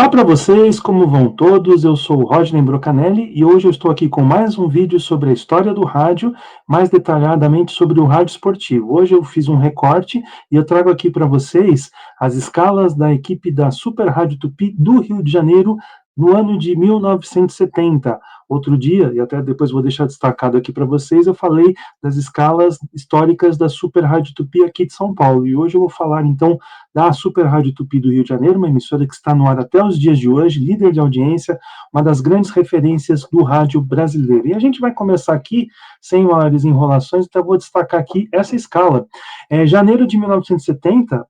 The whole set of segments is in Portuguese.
Olá para vocês, como vão todos? Eu sou o Rodney Brocanelli e hoje eu estou aqui com mais um vídeo sobre a história do rádio, mais detalhadamente sobre o rádio esportivo. Hoje eu fiz um recorte e eu trago aqui para vocês as escalas da equipe da Super Rádio Tupi do Rio de Janeiro no ano de 1970. Outro dia, e até depois vou deixar destacado aqui para vocês, eu falei das escalas históricas da Super Rádio Tupi aqui de São Paulo. E hoje eu vou falar então da Super Rádio Tupi do Rio de Janeiro, uma emissora que está no ar até os dias de hoje, líder de audiência, uma das grandes referências do rádio brasileiro. E a gente vai começar aqui, sem maiores enrolações, então eu vou destacar aqui essa escala. Janeiro de 1970,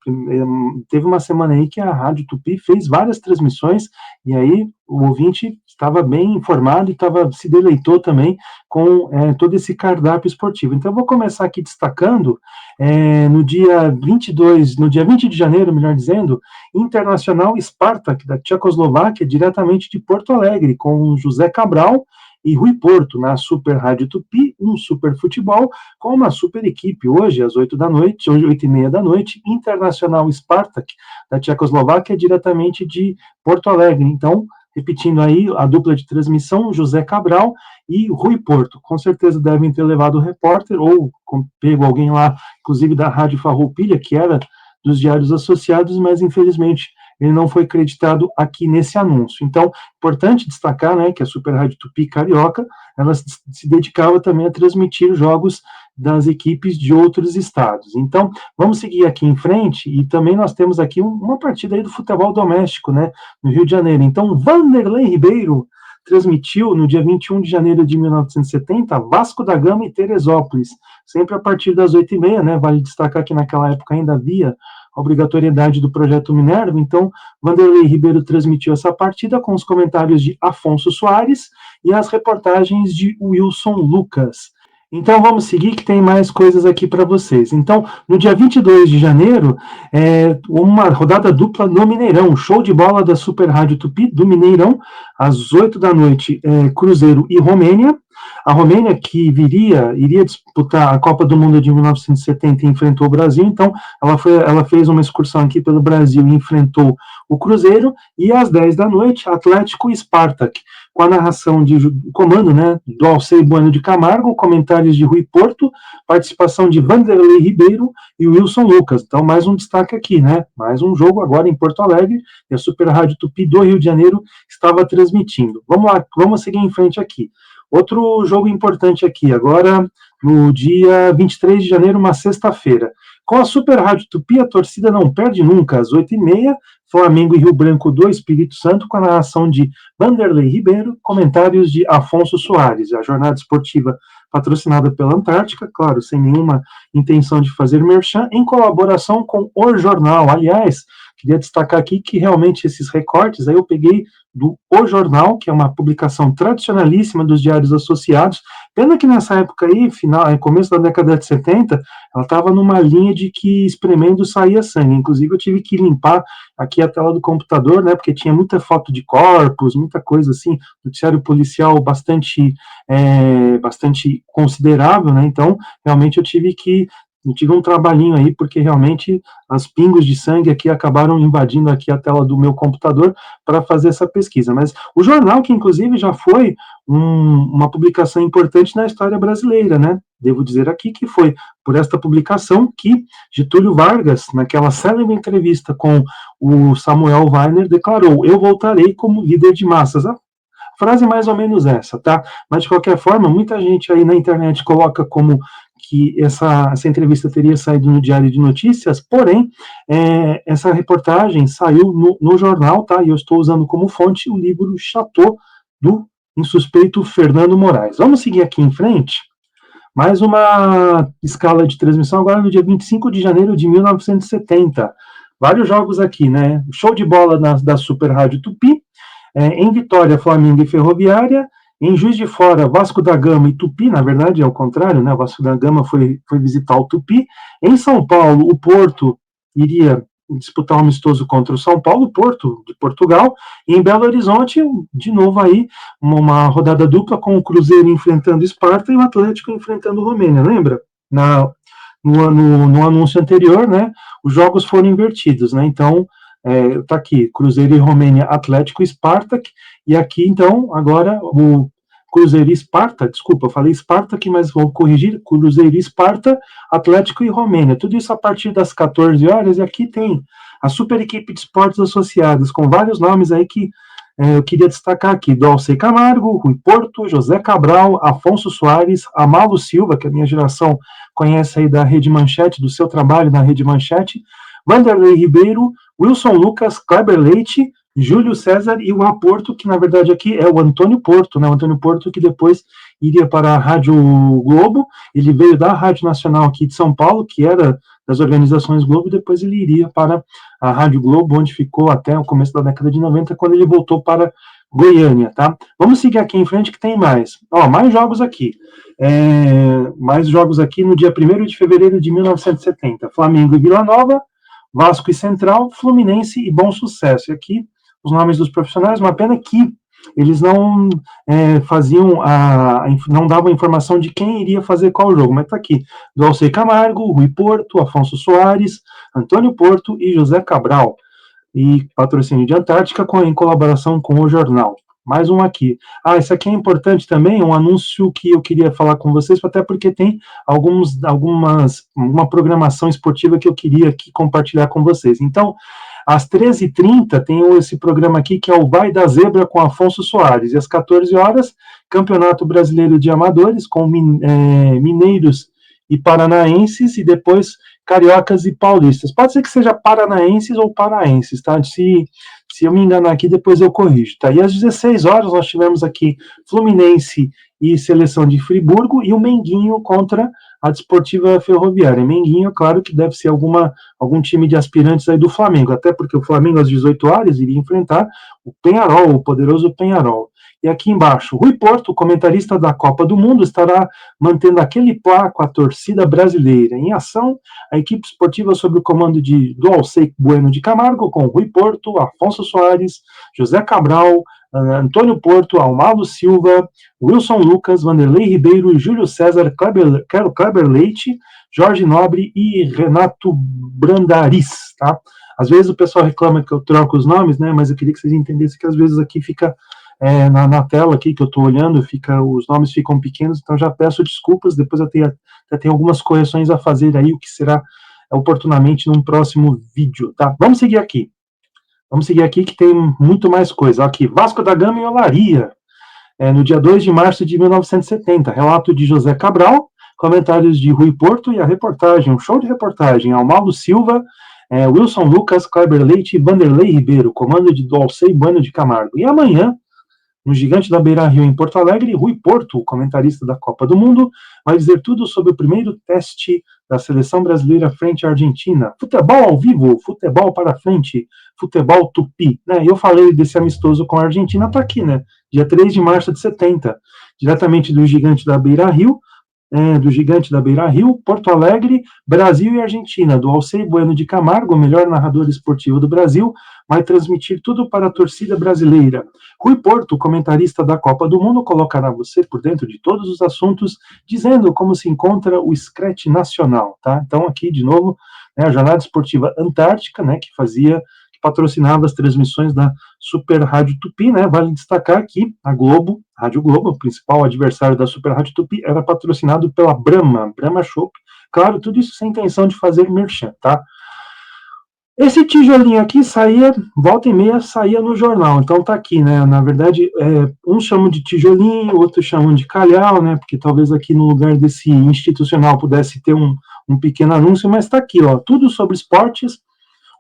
teve uma semana aí que a Rádio Tupi fez várias transmissões, e aí o ouvinte estava bem informado e se deleitou também com todo esse cardápio esportivo. Então eu vou começar aqui destacando no dia 20 de janeiro, melhor dizendo, Internacional Spartak, da Tchecoslováquia, diretamente de Porto Alegre, com José Cabral e Rui Porto, na Super Rádio Tupi, um super futebol, com uma super equipe. Hoje, às 8 da noite, hoje 8h30 da noite, Internacional Spartak, da Tchecoslováquia, diretamente de Porto Alegre. Então, repetindo aí, a dupla de transmissão, José Cabral e Rui Porto. Com certeza devem ter levado o repórter, ou pego alguém lá, inclusive da Rádio Farroupilha, que era dos Diários Associados, mas infelizmente ele não foi acreditado aqui nesse anúncio. Então, importante destacar, né, que a Super Rádio Tupi Carioca, ela se dedicava também a transmitir jogos das equipes de outros estados. Então, vamos seguir aqui em frente, e também nós temos aqui uma partida aí do futebol doméstico, né, no Rio de Janeiro. Então, Vanderlei Ribeiro transmitiu no dia 21 de janeiro de 1970, Vasco da Gama e Teresópolis, sempre a partir das 8h30, né, vale destacar que naquela época ainda havia a obrigatoriedade do projeto Minerva, então Vanderlei Ribeiro transmitiu essa partida com os comentários de Afonso Soares e as reportagens de Wilson Lucas. Então vamos seguir que tem mais coisas aqui para vocês. Então, no dia 22 de janeiro, uma rodada dupla no Mineirão, show de bola da Super Rádio Tupi do Mineirão, às 8 da noite, Cruzeiro e Romênia. A Romênia, que iria disputar a Copa do Mundo de 1970 e enfrentou o Brasil, então ela fez uma excursão aqui pelo Brasil e enfrentou o Cruzeiro, e às 10 da noite, Atlético e Spartak, com a narração de comando, né, do Alcei Bueno de Camargo, comentários de Rui Porto, participação de Vanderlei Ribeiro e Wilson Lucas. Então, mais um destaque aqui, né, mais um jogo agora em Porto Alegre, e a Super Rádio Tupi do Rio de Janeiro estava transmitindo. Vamos lá, vamos seguir em frente aqui. Outro jogo importante aqui, agora no dia 23 de janeiro, uma sexta-feira. Com a Super Rádio Tupi, a torcida não perde nunca, às 8h30, Flamengo e Rio Branco do Espírito Santo, com a narração de Vanderlei Ribeiro, comentários de Afonso Soares. A jornada esportiva patrocinada pela Antártica, claro, sem nenhuma intenção de fazer merchan, em colaboração com O Jornal. Aliás, queria destacar aqui que realmente esses recortes, aí eu peguei do O Jornal, que é uma publicação tradicionalíssima dos Diários Associados. Pena que nessa época aí, começo da década de 70, ela estava numa linha de que espremendo saía sangue. Inclusive eu tive que limpar aqui a tela do computador, né, porque tinha muita foto de corpos, muita coisa assim, noticiário policial bastante considerável, né, então realmente eu tive um trabalhinho aí, porque realmente as pingos de sangue aqui acabaram invadindo aqui a tela do meu computador para fazer essa pesquisa. Mas o jornal, que inclusive já foi uma publicação importante na história brasileira, né? Devo dizer aqui que foi por esta publicação que Getúlio Vargas, naquela célebre entrevista com o Samuel Weiner, declarou: "Eu voltarei como líder de massas." A frase é mais ou menos essa, tá? Mas de qualquer forma, muita gente aí na internet coloca como que essa entrevista teria saído no Diário de Notícias, porém, essa reportagem saiu no jornal, tá? E eu estou usando como fonte o livro Chateau, do insuspeito Fernando Moraes. Vamos seguir aqui em frente. Mais uma escala de transmissão, agora no dia 25 de janeiro de 1970. Vários jogos aqui, né? Show de bola da Super Rádio Tupi, em Vitória, Flamengo e Ferroviária. Em Juiz de Fora, Vasco da Gama e Tupi, na verdade é o contrário, né? O Vasco da Gama foi visitar o Tupi. Em São Paulo, o Porto iria disputar um amistoso contra o São Paulo, Porto, de Portugal. E em Belo Horizonte, de novo aí, uma rodada dupla com o Cruzeiro enfrentando Esparta e o Atlético enfrentando o Romênia, lembra? No anúncio anterior, né? Os jogos foram invertidos, né? Então, tá aqui, Cruzeiro e Romênia, Atlético e Spartak, e aqui, então, agora, o Cruzeiro e Sparta, desculpa, eu falei Spartak, mas vou corrigir, Cruzeiro e Sparta, Atlético e Romênia, tudo isso a partir das 14 horas, e aqui tem a super equipe de esportes associados, com vários nomes aí que eu queria destacar aqui, Dolce Camargo, Rui Porto, José Cabral, Afonso Soares, Amalo Silva, que a minha geração conhece aí da Rede Manchete, do seu trabalho na Rede Manchete, Vanderlei Ribeiro, Wilson Lucas, Kleber Leite, Júlio César e o Porto, que na verdade aqui é o Antônio Porto, né? O Antônio Porto que depois iria para a Rádio Globo, ele veio da Rádio Nacional aqui de São Paulo, que era das organizações Globo, e depois ele iria para a Rádio Globo, onde ficou até o começo da década de 90, quando ele voltou para Goiânia, tá? Vamos seguir aqui em frente que tem mais. Ó, mais jogos aqui. Mais jogos aqui no dia 1º de fevereiro de 1970. Flamengo e Vila Nova, Vasco e Central, Fluminense e Bom Sucesso. E aqui os nomes dos profissionais, uma pena que eles não não davam informação de quem iria fazer qual jogo, mas tá aqui, Dolce Camargo, Rui Porto, Afonso Soares, Antônio Porto e José Cabral, e patrocínio de Antártica em colaboração com o jornal. Mais um aqui. Esse aqui é importante também, um anúncio que eu queria falar com vocês, até porque tem uma programação esportiva que eu queria aqui compartilhar com vocês. Então, às 13h30 tem esse programa aqui que é o Vai da Zebra com Afonso Soares, e às 14 horas, Campeonato Brasileiro de Amadores com mineiros e paranaenses, e depois cariocas e paulistas. Pode ser que seja paranaenses ou paraenses, tá? Se eu me enganar aqui, depois eu corrijo, tá? E às 16 horas nós tivemos aqui Fluminense e Seleção de Friburgo, e o Menguinho contra a Desportiva Ferroviária. Menguinho, claro que deve ser algum time de aspirantes aí do Flamengo, até porque o Flamengo às 18 horas iria enfrentar o Peñarol, o poderoso Peñarol. E aqui embaixo, Rui Porto, comentarista da Copa do Mundo, estará mantendo aquele plá com a torcida brasileira. Em ação, a equipe esportiva sob o comando do Alcei Bueno de Camargo, com Rui Porto, Afonso Soares, José Cabral, Antônio Porto, Almalo Silva, Wilson Lucas, Vanderlei Ribeiro, Júlio César, Kleber Leite, Jorge Nobre e Renato Brandariz, tá? Às vezes o pessoal reclama que eu troco os nomes, né? Mas eu queria que vocês entendessem que às vezes aqui fica na tela aqui que eu estou olhando, os nomes ficam pequenos, então já peço desculpas, depois eu tenho algumas correções a fazer aí, o que será oportunamente num próximo vídeo, tá? Vamos seguir aqui que tem muito mais coisa. Aqui, Vasco da Gama e Olaria, no dia 2 de março de 1970, relato de José Cabral, comentários de Rui Porto e a reportagem, um show de reportagem, Almalo Silva, Wilson Lucas, Kleber Leite e Vanderlei Ribeiro, comando de Dolcei Bueno de Camargo. E amanhã, no Gigante da Beira-Rio, em Porto Alegre, Rui Porto, comentarista da Copa do Mundo, vai dizer tudo sobre o primeiro teste da seleção brasileira frente à Argentina. Futebol ao vivo, futebol para frente, futebol tupi. Né? Eu falei desse amistoso com a Argentina, tá aqui, né? Dia 3 de março de 70, diretamente do Gigante da Beira-Rio, Porto Alegre, Brasil e Argentina, do Alcei Bueno de Camargo, o melhor narrador esportivo do Brasil, vai transmitir tudo para a torcida brasileira. Rui Porto, comentarista da Copa do Mundo, colocará você por dentro de todos os assuntos, dizendo como se encontra o Scratch Nacional, tá? Então aqui, de novo, a Jornada Esportiva Antártica, né, que patrocinava as transmissões da Super Rádio Tupi, né? Vale destacar que a Rádio Globo, o principal adversário da Super Rádio Tupi, era patrocinado pela Brahma Chopp. Claro, tudo isso sem intenção de fazer merchan, tá? Esse tijolinho aqui volta e meia saía no jornal, então tá aqui, né? Na verdade, uns chamam de tijolinho, outros chamam de calhau, né? Porque talvez aqui no lugar desse institucional pudesse ter um pequeno anúncio, mas tá aqui, ó, tudo sobre esportes,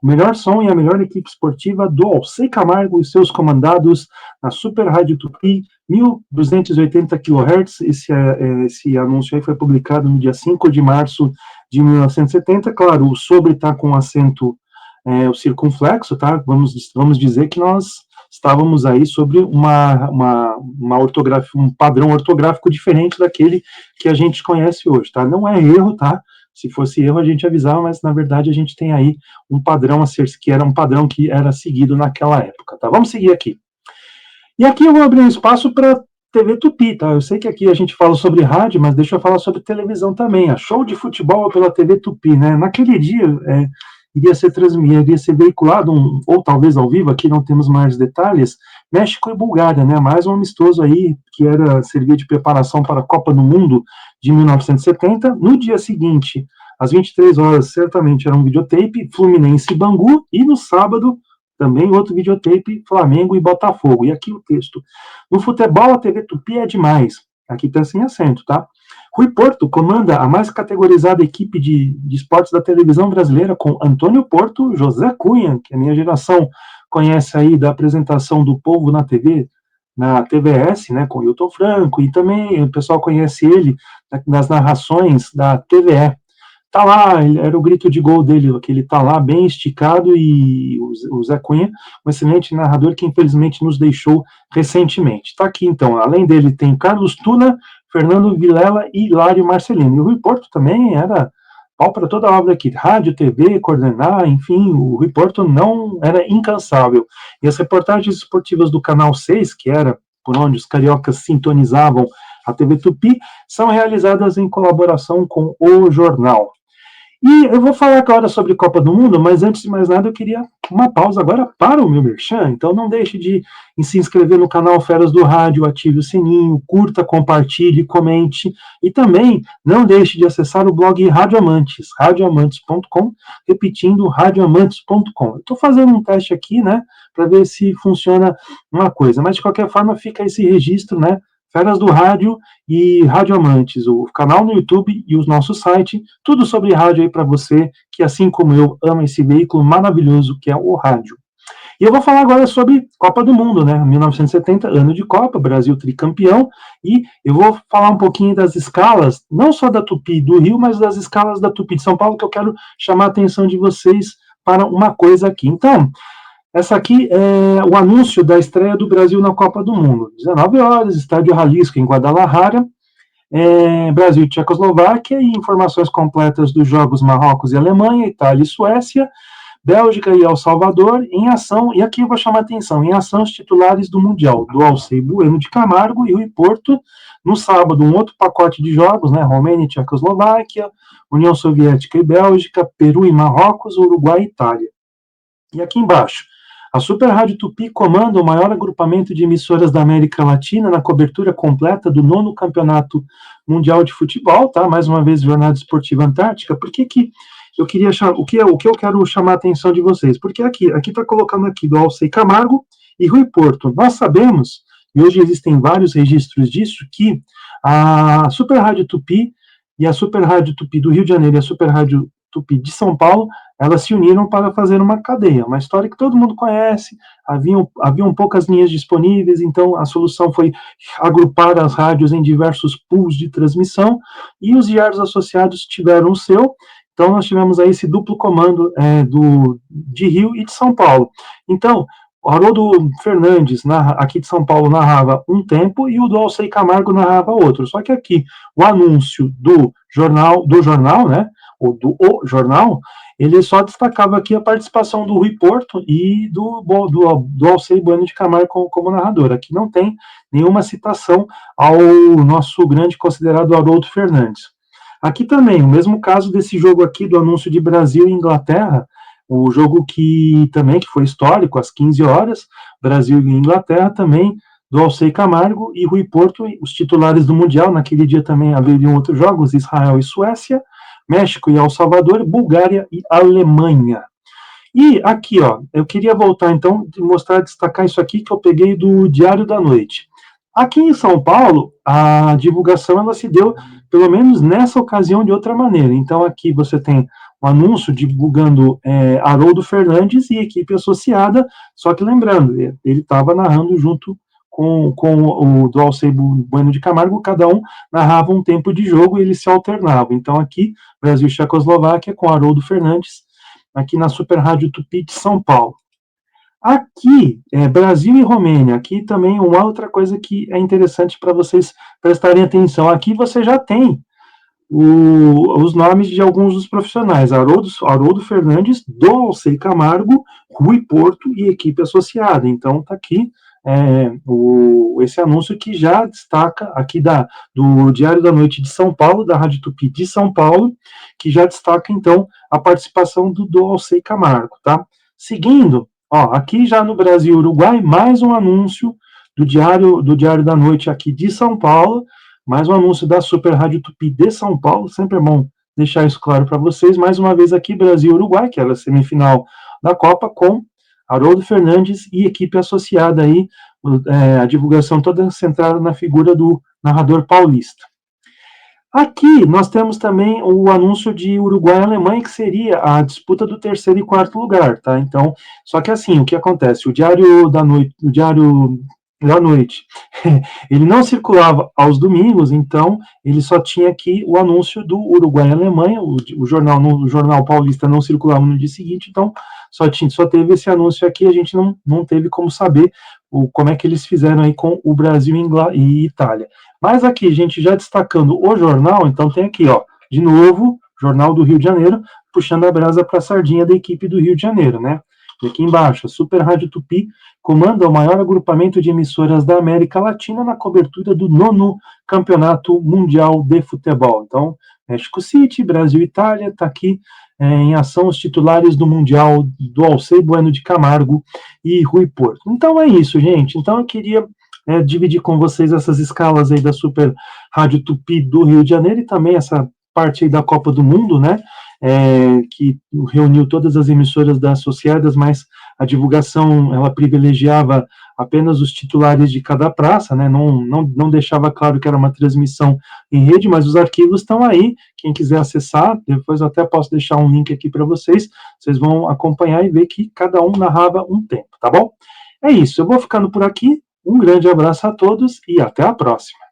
o melhor som e a melhor equipe esportiva do Alcei Camargo e seus comandados na Super Rádio Tupi, 1280 kHz. Esse anúncio aí foi publicado no dia 5 de março de 1970. Claro, o sobre está com acento o circunflexo, tá? Vamos dizer que nós estávamos aí sobre uma ortografia, um padrão ortográfico diferente daquele que a gente conhece hoje, tá? Não é erro, tá? Se fosse erro, a gente avisava, mas na verdade a gente tem aí um padrão que era um padrão que era seguido naquela época, tá? Vamos seguir aqui. E aqui eu vou abrir um espaço para TV Tupi, tá? Eu sei que aqui a gente fala sobre rádio, mas deixa eu falar sobre televisão também. A show de futebol pela TV Tupi, né? Naquele dia, iria ser veiculado, ou talvez ao vivo, aqui não temos mais detalhes, México e Bulgária, né? Mais um amistoso aí que servia de preparação para a Copa do Mundo de 1970. No dia seguinte, às 23 horas, certamente era um videotape, Fluminense e Bangu, e no sábado, também outro videotape, Flamengo e Botafogo. E aqui o texto. No futebol, a TV Tupi é demais. Aqui está sem acento, tá? Rui Porto comanda a mais categorizada equipe de esportes da televisão brasileira, com Antônio Porto, José Cunha, que a minha geração conhece aí da apresentação do Povo na TV, na TVS, né, com Hilton Franco, e também o pessoal conhece ele nas narrações da TVE. Tá lá, era o grito de gol dele, que ele tá lá bem esticado, e o Zé Cunha, um excelente narrador que infelizmente nos deixou recentemente. Tá aqui então, além dele tem Carlos Tuna, Fernando Vilela e Hilário Marcelino. E o Rui Porto também era pau para toda a obra aqui, rádio, TV, coordenar, enfim, o Rui Porto não era incansável. E as reportagens esportivas do Canal 6, que era por onde os cariocas sintonizavam a TV Tupi, são realizadas em colaboração com o jornal. E eu vou falar agora sobre Copa do Mundo, mas antes de mais nada eu queria uma pausa agora para o meu merchan, então não deixe de se inscrever no canal Feras do Rádio, ative o sininho, curta, compartilhe, comente, e também não deixe de acessar o blog Rádio Amantes, radioamantes.com, repetindo, radioamantes.com. Eu estou fazendo um teste aqui, né, para ver se funciona uma coisa, mas de qualquer forma fica esse registro, né, Feras do Rádio e Rádio Amantes, o canal no YouTube e o nosso site, tudo sobre rádio aí para você, que assim como eu, ama esse veículo maravilhoso que é o rádio. E eu vou falar agora sobre Copa do Mundo, né? 1970, ano de Copa, Brasil tricampeão, e eu vou falar um pouquinho das escalas, não só da Tupi do Rio, mas das escalas da Tupi de São Paulo, que eu quero chamar a atenção de vocês para uma coisa aqui. Então, essa aqui é o anúncio da estreia do Brasil na Copa do Mundo. 19 horas, estádio Jalisco, em Guadalajara, Brasil e Tchecoslováquia, e informações completas dos jogos Marrocos e Alemanha, Itália e Suécia, Bélgica e El Salvador, em ação, e aqui eu vou chamar a atenção, em ação os titulares do Mundial, do Alcei Bueno de Camargo e Rui Porto. No sábado, um outro pacote de jogos, né, Romênia e Tchecoslováquia, União Soviética e Bélgica, Peru e Marrocos, Uruguai e Itália. E aqui embaixo, a Super Rádio Tupi comanda o maior agrupamento de emissoras da América Latina na cobertura completa do 9º Campeonato Mundial de Futebol, tá? Mais uma vez, Jornada Esportiva Antártica. Por que eu queria o que eu quero chamar a atenção de vocês? Porque aqui está colocando aqui do Alcei Camargo e Rui Porto. Nós sabemos, e hoje existem vários registros disso, que a Super Rádio Tupi e a Super Rádio Tupi do Rio de Janeiro e a Super Rádio Tupi de São Paulo, elas se uniram para fazer uma cadeia, uma história que todo mundo conhece, haviam poucas linhas disponíveis, então a solução foi agrupar as rádios em diversos pools de transmissão, e os diários associados tiveram o seu, então nós tivemos aí esse duplo comando de Rio e de São Paulo. Então, o Haroldo Fernandes, aqui de São Paulo, narrava um tempo, e o do Alcei Camargo narrava outro, só que aqui o anúncio do jornal, né, ou do O Jornal, ele só destacava aqui a participação do Rui Porto e do Alcei Bueno de Camargo como narrador. Aqui não tem nenhuma citação ao nosso grande considerado Haroldo Fernandes. Aqui também, o mesmo caso desse jogo aqui do anúncio de Brasil e Inglaterra, o jogo que foi histórico, às 15 horas, Brasil e Inglaterra também, do Alcei Camargo e Rui Porto, os titulares do Mundial. Naquele dia também haveriam outros jogos, Israel e Suécia, México e El Salvador, Bulgária e Alemanha. E aqui, ó, eu queria voltar então, destacar isso aqui que eu peguei do Diário da Noite. Aqui em São Paulo, a divulgação ela se deu, pelo menos nessa ocasião, de outra maneira. Então aqui você tem um anúncio divulgando Haroldo Fernandes e equipe associada, só que lembrando, ele estava narrando junto com o do Alcei Bueno de Camargo, cada um narrava um tempo de jogo e eles se alternavam. Então aqui, Brasil e Tchecoslováquia com Haroldo Fernandes, aqui na Super Rádio Tupi de São Paulo. Aqui, Brasil e Romênia, aqui também uma outra coisa que é interessante para vocês prestarem atenção. Aqui você já tem os nomes de alguns dos profissionais, Haroldo Fernandes, do Alcei Camargo, Rui Porto e equipe associada. Então, está aqui esse anúncio que já destaca aqui do Diário da Noite de São Paulo, da Rádio Tupi de São Paulo, que já destaca, então, a participação do Alcei Camargo, tá? Seguindo, ó, aqui já no Brasil e Uruguai, mais um anúncio do Diário da Noite aqui de São Paulo, mais um anúncio da Super Rádio Tupi de São Paulo, sempre é bom deixar isso claro para vocês, mais uma vez aqui Brasil e Uruguai, que é a semifinal da Copa, com Haroldo Fernandes e equipe associada aí, a divulgação toda centrada na figura do narrador paulista. Aqui nós temos também o anúncio de Uruguai e Alemanha, que seria a disputa do terceiro e quarto lugar, tá? Então, só que assim, o que acontece? O Diário da Noite, ele não circulava aos domingos, então ele só tinha aqui o anúncio do Uruguai e Alemanha, o jornal paulista não circulava no dia seguinte, então só teve esse anúncio aqui, a gente não teve como saber como é que eles fizeram aí com o Brasil e Itália. Mas aqui, gente, já destacando o jornal, então tem aqui, ó, de novo, Jornal do Rio de Janeiro, puxando a brasa para a sardinha da equipe do Rio de Janeiro, né? E aqui embaixo, a Super Rádio Tupi comanda o maior agrupamento de emissoras da América Latina na cobertura do 9º Campeonato Mundial de Futebol. Então, México City, Brasil e Itália, está aqui em ação os titulares do Mundial do Alcei Bueno de Camargo e Rui Porto. Então é isso, gente. Então eu queria dividir com vocês essas escalas aí da Super Rádio Tupi do Rio de Janeiro e também essa parte aí da Copa do Mundo, né? Que reuniu todas as emissoras das associadas, mas a divulgação ela privilegiava apenas os titulares de cada praça, né? Não deixava claro que era uma transmissão em rede, mas os arquivos estão aí. Quem quiser acessar, depois eu até posso deixar um link aqui para vocês. Vocês vão acompanhar e ver que cada um narrava um tempo, tá bom? É isso, eu vou ficando por aqui. Um grande abraço a todos e até a próxima.